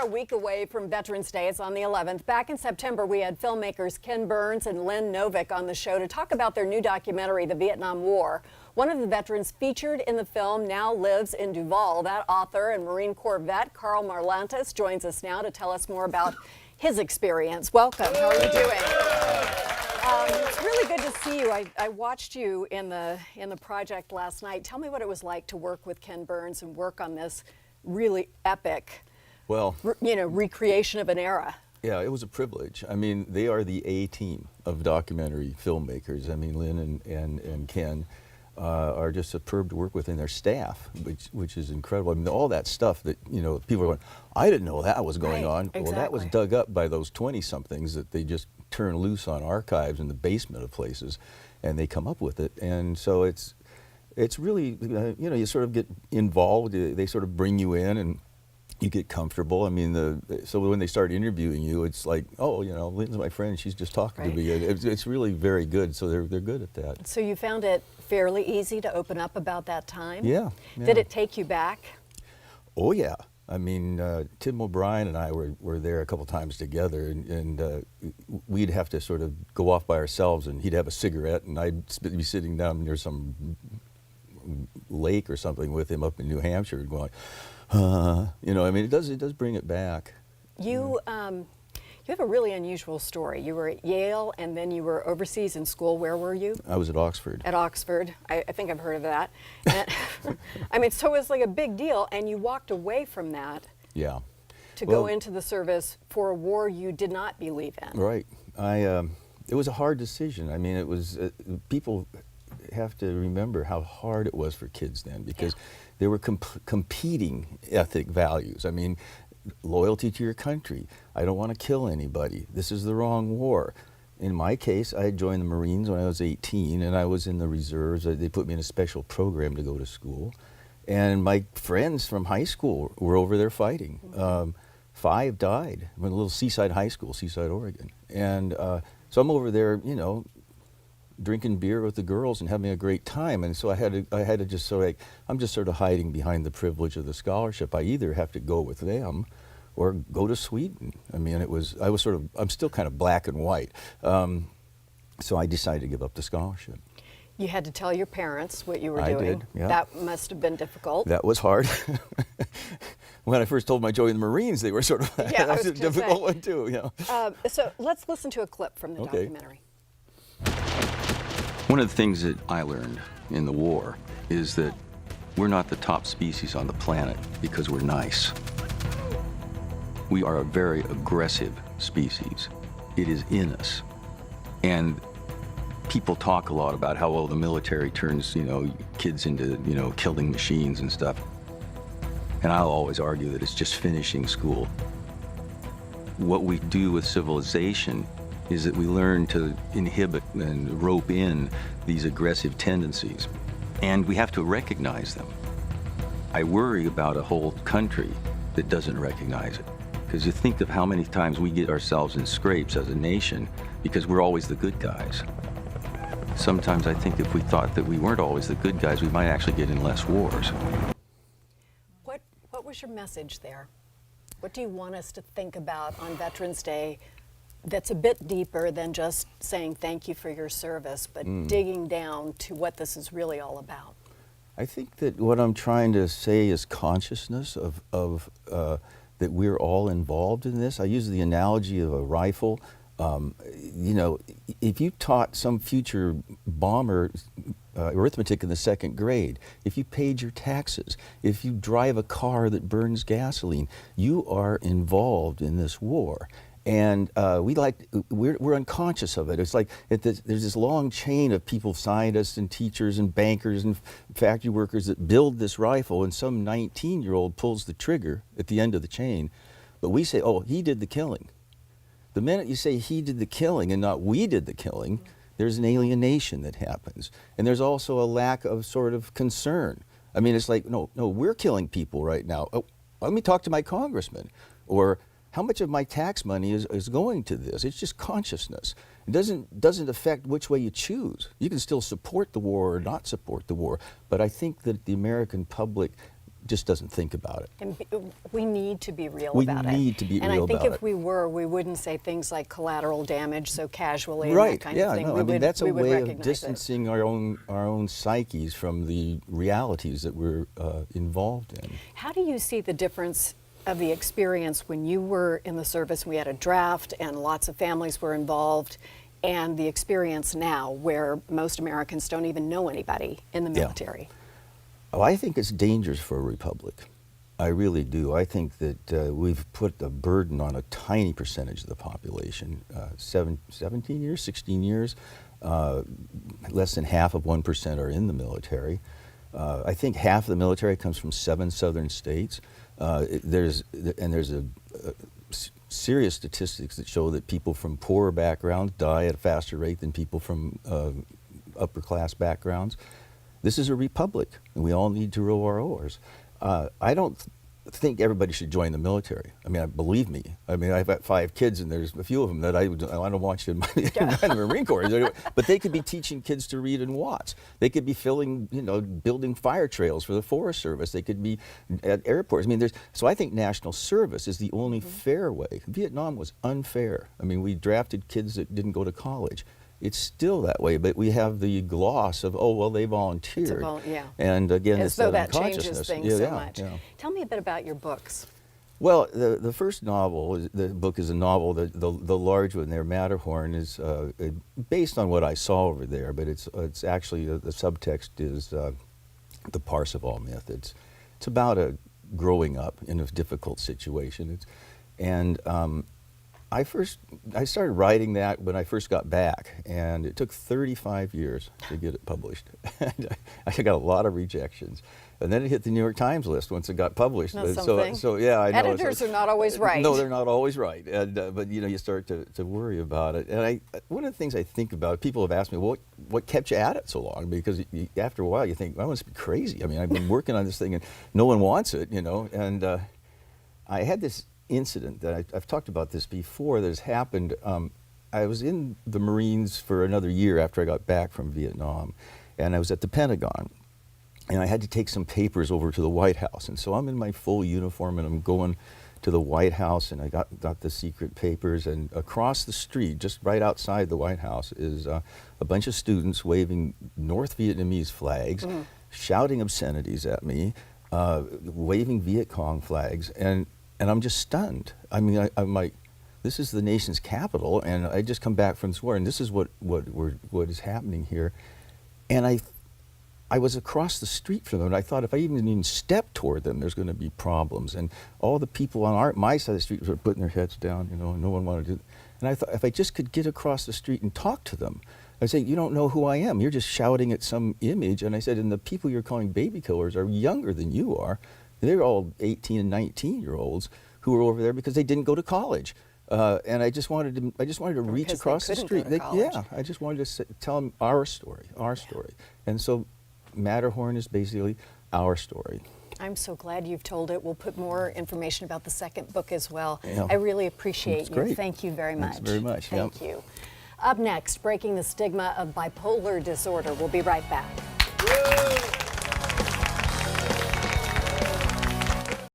a week away from Veterans Day. It's on the 11th. Back in September, we had filmmakers Ken Burns and Lynn Novick on the show to talk about their new documentary, The Vietnam War. One of the veterans featured in the film now lives in Duval. That author and Marine Corps vet, Karl Marlantes, joins us now to tell us more about his experience. Welcome. How are you doing? It's really good to see you. I watched you in the project last night. Tell me what it was like to work with Ken Burns and work on this really epic, recreation of an era. Yeah, it was a privilege. I mean, they are the A team of documentary filmmakers. I mean, Lynn and Ken are just superb to work with, and their staff, which is incredible. I mean, all that stuff that, people are going, I didn't know that was going on. Exactly. Well, that was dug up by those 20-somethings that they just turn loose on archives in the basement of places, and they come up with it. And so it's really, you sort of get involved. They sort of bring you in, and you get comfortable. I mean, so when they start interviewing you, it's like, oh, Lynn's my friend. She's just talking to me. It's really very good. So they're good at that. So you found it fairly easy to open up about that time? Yeah. Did it take you back? Oh yeah. I mean, Tim O'Brien and I were there a couple times together, and we'd have to sort of go off by ourselves, and he'd have a cigarette, and I'd be sitting down near some lake or something with him up in New Hampshire, going, I mean, it does bring it back. You have a really unusual story. You were at Yale, and then you were overseas in school. Where were you? I was at Oxford. At Oxford. I think I've heard of that. And, I mean, so it was like a big deal, and you walked away from that. Yeah. To go into the service for a war you did not believe in. Right. It was a hard decision. I mean, it was people have to remember how hard it was for kids then, because there were competing ethic values. I mean, loyalty to your country. I don't want to kill anybody. This is the wrong war. In my case, I had joined the Marines when I was 18, and I was in the reserves. They put me in a special program to go to school. And my friends from high school were over there fighting. 5 died in a little seaside high school, Seaside, Oregon. And so I'm over there, drinking beer with the girls and having a great time. And so I had to just sort of, I'm just sort of hiding behind the privilege of the scholarship. I either have to go with them or go to Sweden. I mean, I'm still kind of black and white. So I decided to give up the scholarship. You had to tell your parents what you were doing. I did, yeah. That must have been difficult. That was hard. When I first told them I joined the Marines, they were sort of, that was a difficult one too. So let's listen to a clip from the documentary. One of the things that I learned in the war is that we're not the top species on the planet because we're nice. We are a very aggressive species. It is in us. And people talk a lot about how, well, the military turns, kids into, killing machines and stuff. And I'll always argue that it's just finishing school. What we do with civilization is that we learn to inhibit and rope in these aggressive tendencies. And we have to recognize them. I worry about a whole country that doesn't recognize it. Because you think of how many times we get ourselves in scrapes as a nation because we're always the good guys. Sometimes I think if we thought that we weren't always the good guys, we might actually get in less wars. What was your message there? What do you want us to think about on Veterans Day that's a bit deeper than just saying thank you for your service, but digging down to what this is really all about? I think that what I'm trying to say is consciousness of that we're all involved in this. I use the analogy of a rifle. If you taught some future bomber arithmetic in the 2nd grade, if you paid your taxes, if you drive a car that burns gasoline, you are involved in this war. And we're unconscious of it. It's like there's this long chain of people, scientists and teachers and bankers and factory workers that build this rifle, and some 19-year-old pulls the trigger at the end of the chain. But we say, oh, he did the killing. The minute you say he did the killing and not we did the killing, there's an alienation that happens. And there's also a lack of sort of concern. I mean, it's like, no, we're killing people right now. Oh, let me talk to my congressman. Or how much of my tax money is going to this? It's just consciousness. It doesn't affect which way you choose. You can still support the war or not support the war, but I think that the American public just doesn't think about it. And we need to be real We about it. need to be and real I think about if it. we were, we wouldn't say things like collateral damage so casually and Right. that kind Yeah. of thing. No. We I mean, would, that's a we would way of recognize it. distancing our own psyches from the realities that we're involved in. How do you see the difference of the experience when you were in the service, we had a draft and lots of families were involved, and the experience now where most Americans don't even know anybody in the military? Oh, I think it's dangerous for a republic. I really do. I think that we've put a burden on a tiny percentage of the population, 17 years, 16 years. Less than half of 1% are in the military. I think half of the military comes from 7 southern states. There's serious statistics that show that people from poorer backgrounds die at a faster rate than people from upper class backgrounds. This is a republic, and we all need to row our oars. I don't think everybody should join the military. I mean, believe me. I mean, I've got 5 kids, and there's a few of them that I don't want you in the Marine Corps. But they could be teaching kids to read and watch. They could be building fire trails for the Forest Service. They could be at airports. I mean, so I think national service is the only fair way. Vietnam was unfair. I mean, we drafted kids that didn't go to college. It's still that way, but we have the gloss of, oh, well, they volunteered. Yeah. And again, As it's though that that changes unconsciousness. things so much. Yeah. Tell me a bit about your books. Well, the first novel, the book is a novel. The large one there, Matterhorn, is based on what I saw over there, but it's actually the subtext is the Parsifal myth. It's about a growing up in a difficult situation. I started writing that when I first got back, and it took 35 years to get it published. I got a lot of rejections. And then it hit the New York Times list once it got published. Know something? So yeah, I know. Editors are not always right. No, they're not always right. And, but you start to worry about it. And one of the things I think about, people have asked me, well, what kept you at it so long? Because after a while you think, I must be crazy. I mean, I've been working on this thing and no one wants it, And I had this incident that I've talked about this before that has happened. I was in the Marines for another year after I got back from Vietnam, and I was at the Pentagon, and I had to take some papers over to the White House. And so I'm in my full uniform, and I'm going to the White House, and I got the secret papers, and across the street, just right outside the White House, is a bunch of students waving North Vietnamese flags, shouting obscenities at me, waving Viet Cong flags, and I'm just stunned. I mean, I'm like, this is the nation's capital, and I just come back from this war, and this is what is happening here. And I was across the street from them, and I thought if I even step toward them, there's going to be problems. And all the people on my side of the street were putting their heads down, and no one wanted to. And I thought if I just could get across the street and talk to them, I say, you don't know who I am. You're just shouting at some image. And I said, and the people you're calling baby killers are younger than you are. They're all 18 and 19-year-olds who were over there because they didn't go to college. And I just wanted to reach across the street. I just wanted to tell them our story. And so Matterhorn is basically our story. I'm so glad you've told it. We'll put more information about the second book as well. Yeah. I really appreciate you. Great. Thank you very much. Thanks very much. Thank you. Up next, breaking the stigma of bipolar disorder. We'll be right back.